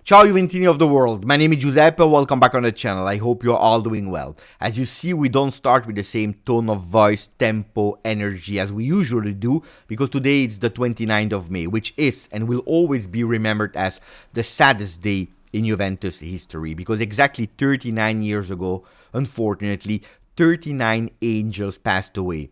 Ciao Juventini of the world, my name is Giuseppe, welcome back on the channel, I hope you're all doing well. As you see, we don't start with the same tone of voice, tempo, energy as we usually do, because today it's the 29th of May, which is and will always be remembered as the saddest day in Juventus history, because exactly 39 years ago, unfortunately, 39 angels passed away.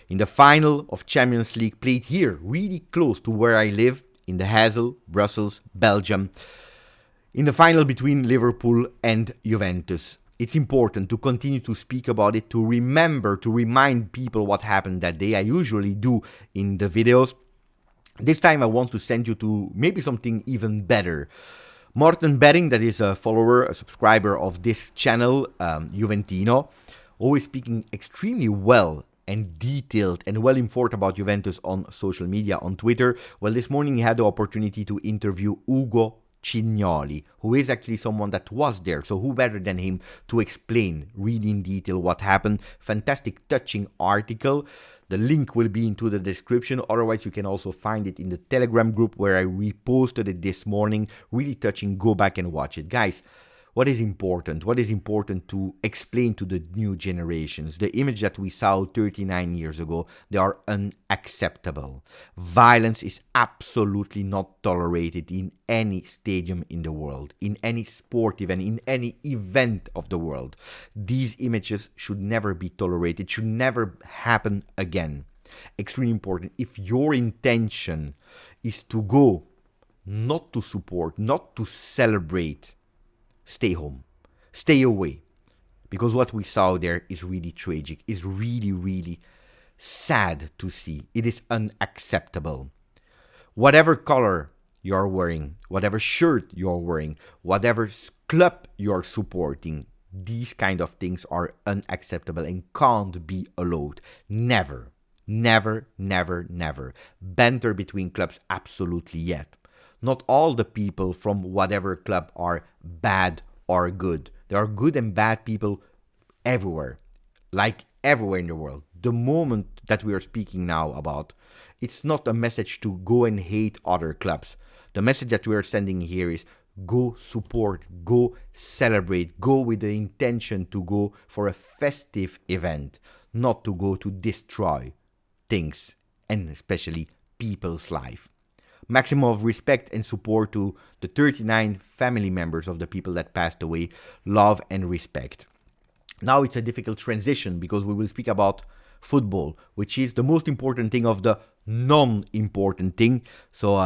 In the final of Champions League played here, really close to where I live, in the Heysel, Brussels, Belgium. In the final between Liverpool and Juventus. It's important to continue to speak about it, to remember, to remind people what happened that day. I usually do in the videos. This time I want to send you to maybe something even better. MORTEN BERING, that is a follower, a subscriber of this channel, Juventino, always speaking extremely well and detailed and well informed about Juventus on social media, on Twitter. Well, this morning he had the opportunity to interview Ugo Cignoli, who is actually someone that was there, so who better than him to explain really in detail what happened. Fantastic, touching article. The link will be into the description, otherwise you can also find it in the Telegram group where I reposted it this morning. Really touching, go back and watch it. Guys, what is important? What is important to explain to the new generations? The image that we saw 39 years ago, they are unacceptable. Violence is absolutely not tolerated in any stadium in the world, in any sport event, in any event of the world. These images should never be tolerated, should never happen again. Extremely important. If your intention is to go, not to support, not to celebrate, stay home, stay away, because what we saw there is really tragic, is really sad to see. It is unacceptable. Whatever color you're wearing, whatever shirt you're wearing, whatever club you're supporting, these kind of things are unacceptable and can't be allowed. Never. Banter between clubs, absolutely yet. Not all the people from whatever club are bad or good. There are good and bad people everywhere, like everywhere in the world. The moment that we are speaking now about, it's not a message to go and hate other clubs. The message that we are sending here is go support, go celebrate, go with the intention to go for a festive event, not to go to destroy things and especially people's life. Maximum of respect and support to the 39 family members of the people that passed away. Love and respect. Now it's a difficult transition because we will speak about football, which is the most important thing of the non-important thing. So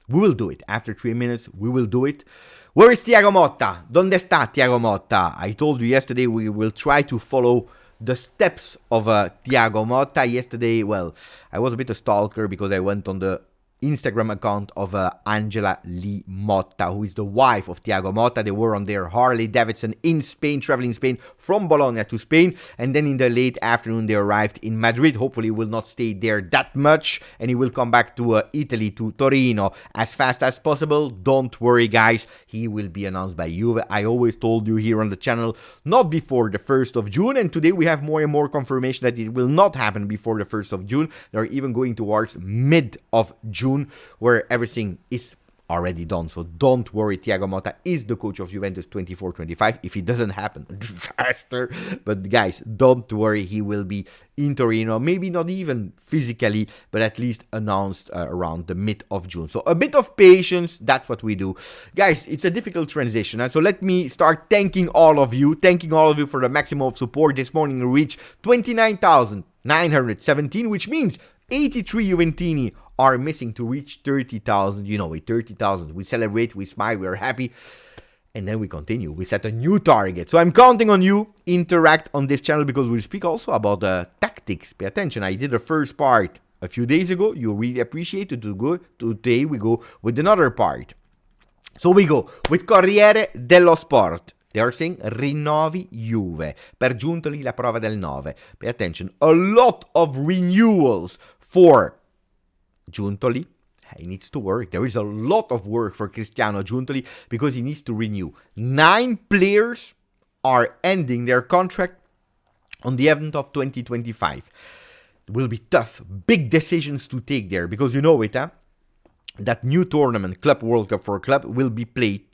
we will do it. After 3 minutes, we will do it. Where is Thiago Motta? ¿Dónde está Thiago Motta? I told you yesterday we will try to follow the steps of Thiago Motta. Yesterday, well, I was a bit a stalker because I went on the Instagram account of Angela Lee Motta, who is the wife of Thiago Motta. They were on their Harley Davidson in Spain, traveling Spain from Bologna to Spain, and then in the late afternoon they arrived in Madrid. Hopefully he will not stay there that much and he will come back to Italy, to Torino as fast as possible. Don't worry guys, he will be announced by Juve. I always told you here on the channel, not before the 1st of June, and today we have more and more confirmation that it will not happen before the 1st of June. They're even going towards mid of June, where everything is already done. So don't worry, Thiago Motta is the coach of Juventus 24-25. If it doesn't happen faster, but guys, don't worry, he will be in Torino, maybe not even physically, but at least announced around the mid of June. So a bit of patience, that's what we do. Guys, it's a difficult transition, so let me start thanking all of you for the maximum of support. This morning we reached 29,917, which means 83 Juventini are missing to reach 30,000. You know, with 30,000, we celebrate, we smile, we are happy, and then we continue. We set a new target. So I'm counting on you. Interact on this channel because we speak also about the tactics. Pay attention. I did the first part a few days ago. You really appreciate it. Today we go with another part. So we go with Corriere dello Sport. They are saying rinnovi Juve. Per Giuntoli la prova del 9. Pay attention. A lot of renewals for Giuntoli. He needs to work. There is a lot of work for Cristiano Giuntoli because he needs to renew. 9 players are ending their contract on the end of 2025. It will be tough. Big decisions to take there because you know it, huh? That new tournament, Club World Cup for Club, will be played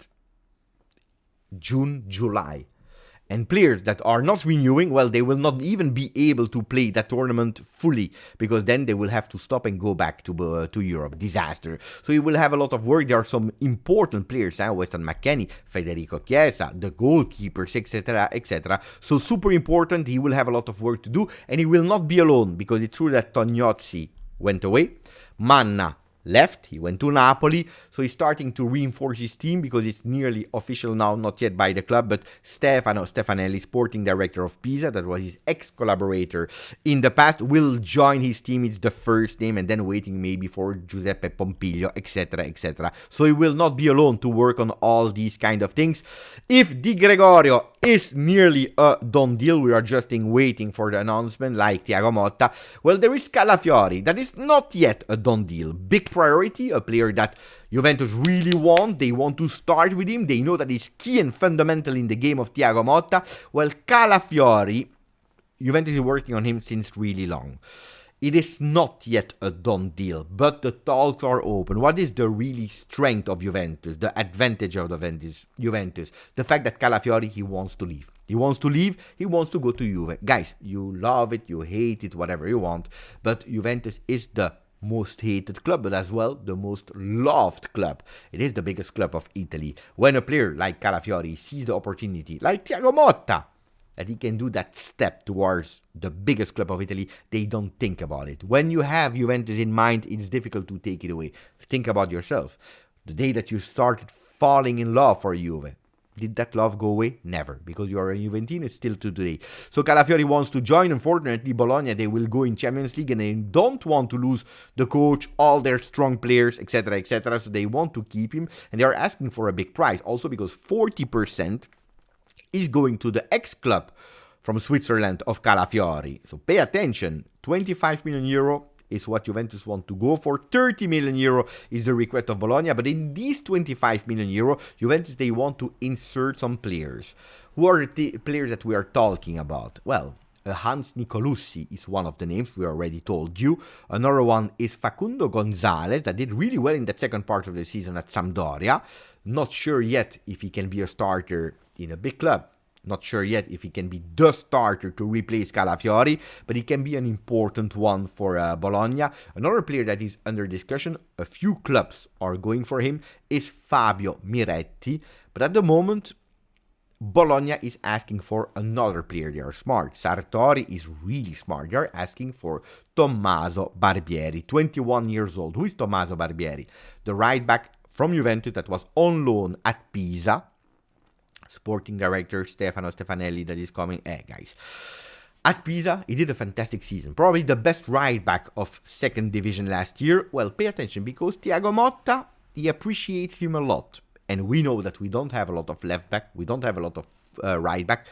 June, July. And players that are not renewing, well, they will not even be able to play that tournament fully, because then they will have to stop and go back to Europe. Disaster. So you will have a lot of work. There are some important players, Weston McKennie, Federico Chiesa, the goalkeepers, etc., etc. So super important. He will have a lot of work to do, and he will not be alone, because it's true that Tognozzi went away. Manna left, he went to Napoli, so he's starting to reinforce his team, because it's nearly official now, not yet by the club, but Stefano Stefanelli, sporting director of Pisa, that was his ex-collaborator in the past, will join his team. It's the first name, and then waiting maybe for Giuseppe Pompilio, etc., etc. So he will not be alone to work on all these kind of things. If Di Gregorio is nearly a done deal, we are just waiting for the announcement, like Thiago Motta. Well, there is Calafiori, that is not yet a done deal. Big priority, a player that Juventus really want. They want to start with him. They know that he's key and fundamental in the game of Thiago Motta. Well, Calafiori, Juventus is working on him since really long. It is not yet a done deal, but the talks are open. What is the really strength of Juventus, the advantage of Juventus? The fact that Calafiori, he wants to leave. He wants to leave, he wants to go to Juve. Guys, you love it, you hate it, whatever you want, but Juventus is the most hated club, but as well the most loved club. It is the biggest club of Italy. When a player like Calafiori sees the opportunity, like Thiago Motta, that he can do that step towards the biggest club of Italy, they don't think about it. When you have Juventus in mind, it's difficult to take it away. Think about yourself. The day that you started falling in love for Juve, did that love go away? Never, because you are a Juventino still to today. So Calafiori wants to join. Unfortunately, Bologna, they will go in Champions League, and they don't want to lose the coach, all their strong players, etc., etc. So they want to keep him, and they are asking for a big price. Also because 40% is going to the ex-club from Switzerland of Calafiori. So pay attention, 25 million euro is what Juventus want to go for. 30 million euro is the request of Bologna, but in these 25 million euro, Juventus, they want to insert some players. Who are the players that we are talking about? Well, Hans Nicolussi is one of the names, we already told you. Another one is Facundo Gonzalez, that did really well in that second part of the season at Sampdoria. Not sure yet if he can be a starter in a big club. Not sure yet if he can be the starter to replace Calafiori, but he can be an important one for Bologna. Another player that is under discussion, a few clubs are going for him, is Fabio Miretti. But at the moment, Bologna is asking for another player. They are smart. Sartori is really smart. They are asking for Tommaso Barbieri, 21 years old. Who is Tommaso Barbieri? The right back from Juventus that was on loan at Pisa. Sporting director Stefano Stefanelli that is coming. Guys, at Pisa, he did a fantastic season. Probably the best right back of second division last year. Well, pay attention, because Thiago Motta, he appreciates him a lot. And we know that we don't have a lot of left back. We don't have a lot of right back.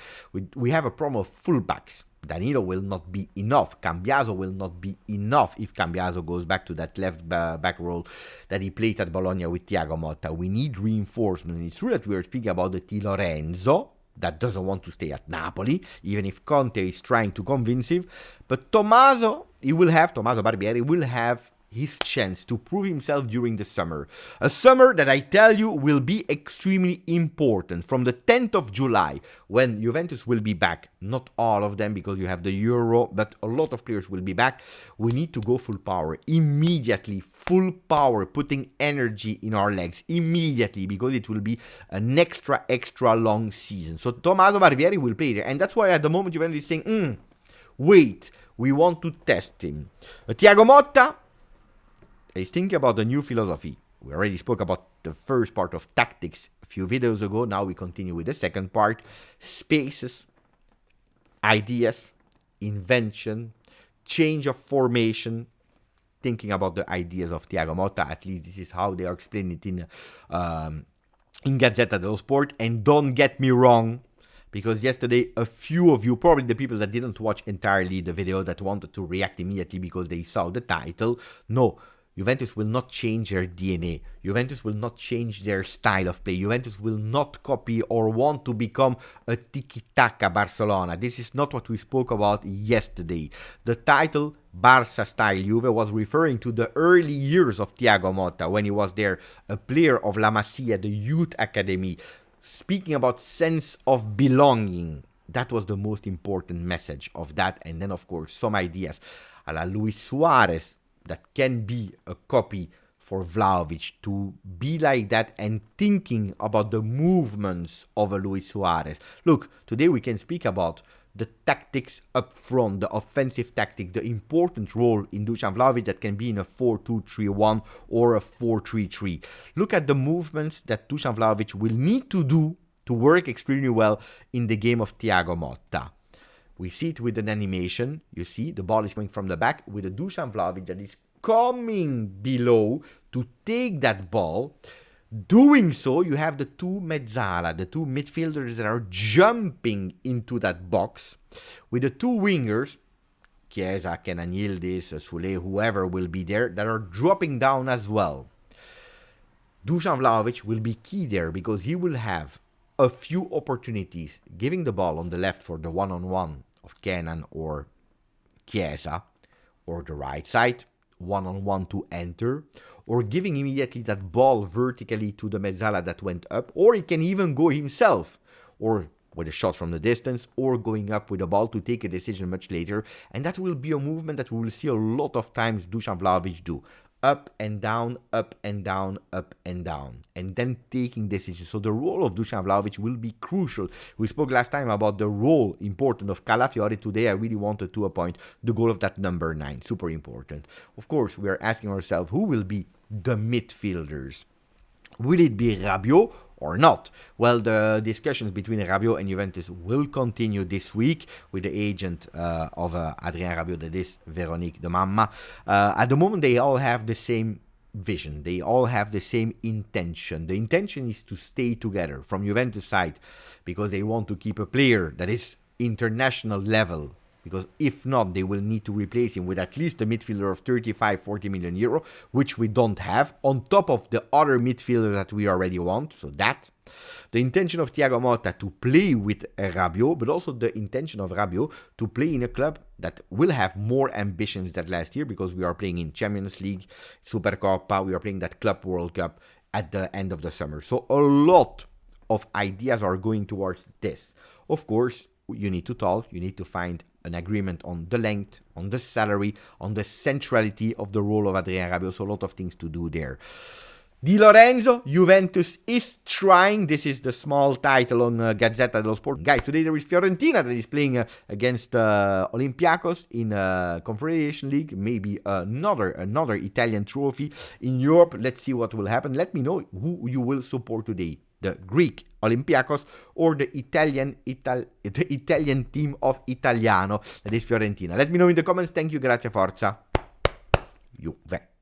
We have a problem of fullbacks. Danilo will not be enough. Cambiaso will not be enough if Cambiaso goes back to that left back role that he played at Bologna with Thiago Motta. We need reinforcement. And it's true that we are speaking about the Di Lorenzo that doesn't want to stay at Napoli, even if Conte is trying to convince him. But Tommaso Barbieri will have his chance to prove himself during the summer. A summer that I tell you will be extremely important. From the 10th of July, when Juventus will be back, not all of them because you have the Euro, but a lot of players will be back, we need to go full power. Immediately, full power, putting energy in our legs. Immediately, because it will be an extra long season. So Tommaso Barbieri will play there. And that's why at the moment Juventus is saying, wait, we want to test him. Thiago Motta is thinking about the new philosophy. We already spoke about the first part of tactics a few videos ago. Now we continue with the second part. Spaces, ideas, invention, change of formation. Thinking about the ideas of Thiago Motta. At least this is how they are explaining it in Gazzetta dello Sport. And don't get me wrong, because yesterday a few of you, probably the people that didn't watch entirely the video, that wanted to react immediately because they saw the title. No, Juventus will not change their DNA. Juventus will not change their style of play. Juventus will not copy or want to become a tiki-taka Barcelona. This is not what we spoke about yesterday. The title, Barca Style Juve, was referring to the early years of Thiago Motta when he was there, a player of La Masia, the youth academy. speaking about sense of belonging, that was the most important message of that. And then, of course, some ideas a la Luis Suarez that can be a copy for Vlahovic, to be like that and thinking about the movements of a Luis Suarez. Look, today we can speak about the tactics up front, the offensive tactic, the important role in Dusan Vlahovic that can be in a 4-2-3-1 or a 4-3-3. Look at the movements that Dusan Vlahovic will need to do to work extremely well in the game of Thiago Motta. We see it with an animation. You see the ball is coming from the back with a Dusan Vlahovic that is coming below to take that ball. Doing so, you have the two mezzala, the two midfielders that are jumping into that box, with the two wingers, Chiesa, Kenan Yildiz, Soulé, whoever will be there, that are dropping down as well. Dusan Vlahovic will be key there because he will have a few opportunities, giving the ball on the left for the one-on-one of Kenan or Chiesa, or the right side, one-on-one to enter, or giving immediately that ball vertically to the mezzala that went up, or he can even go himself, or with a shot from the distance, or going up with the ball to take a decision much later. And that will be a movement that we will see a lot of times Dusan Vlahovic do. Up and down, up and down, up and down, and then taking decisions. So the role of Dusan Vlahovic will be crucial. We spoke last time about the role important of Calafiori. Today I really wanted to appoint the goal of that number 9, super important. Of course, we are asking ourselves who will be the midfielders. Will it be Rabio or not? Well, the discussions between Rabio and Juventus will continue this week with the agent of Adrien Rabiot, that is Véronique de Mamma. At the moment, they all have the same vision. They all have the same intention. The intention is to stay together from Juventus side because they want to keep a player that is international level. Because if not, they will need to replace him with at least a midfielder of 35-40 million euro, which we don't have, on top of the other midfielder that we already want. So that. The intention of Thiago Motta to play with Rabio, but also the intention of Rabio to play in a club that will have more ambitions than last year, because we are playing in Champions League, Supercoppa, we are playing that Club World Cup at the end of the summer. So a lot of ideas are going towards this. Of course, you need to talk, you need to find an agreement on the length, on the salary, on the centrality of the role of Adrien Rabiot. So a lot of things to do there. Di Lorenzo, Juventus is trying. This is the small title on Gazzetta dello Sport. Guys, today there is Fiorentina that is playing against Olympiacos in Confederation League. Maybe another Italian trophy in Europe. Let's see what will happen. Let me know who you will support today. The Greek Olympiacos or the Italian team of Italiano, that is Fiorentina. Let me know in the comments. Thank you, grazie, forza, Juve.